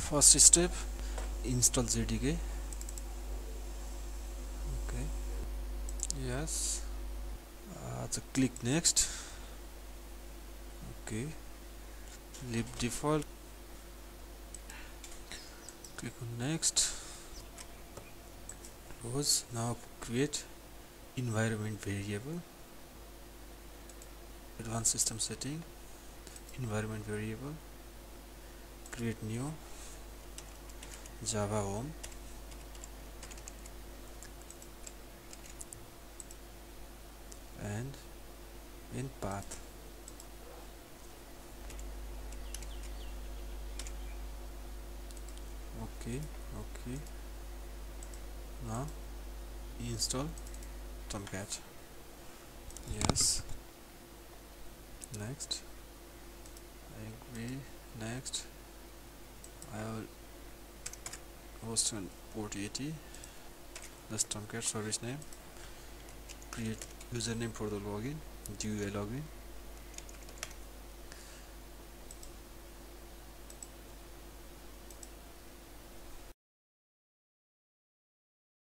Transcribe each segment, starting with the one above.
First step, install JDK. Okay, yes. So click next. Okay, leave default. Click on next. Close. Now create environment variable. Advanced system setting. Environment variable. Create new. Java home. And in path. Okay. Now install Tomcat. Yes. Next. I agree. Next. I will host on port 80. That's Tomcat service name. Create username for the login. Do a login.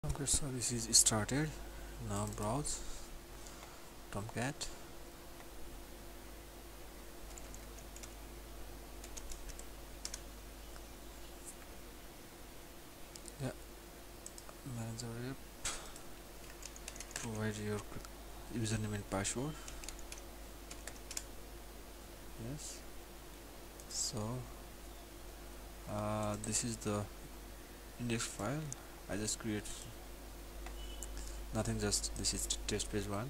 Tomcat service is started. Now browse Tomcat. Yeah, manager app. Provide your username and password. Yes. So this is the index file. I just create nothing, just this is test page 1.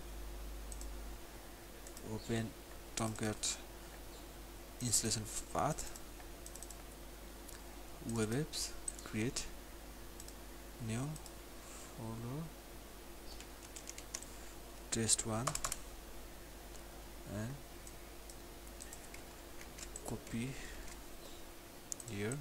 Open Tomcat installation path, web apps, create new folder, test1, and copy here.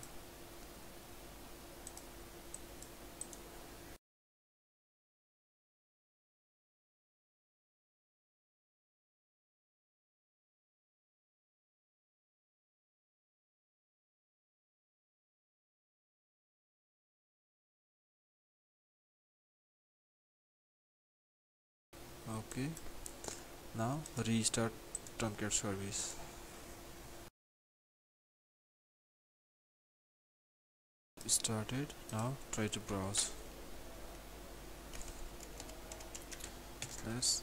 Okay, now restart Tomcat service. Started. Now try to browse. Let's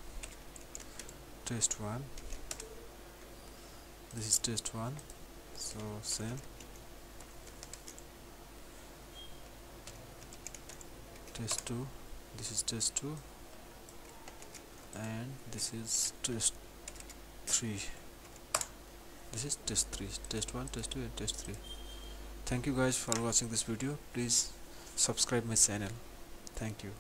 test1. This is test1, so same. Test2. This is test2, and this is test3. This is test3. Test1, test2, and test3. Thank you guys for watching this video. Please subscribe my channel. Thank you.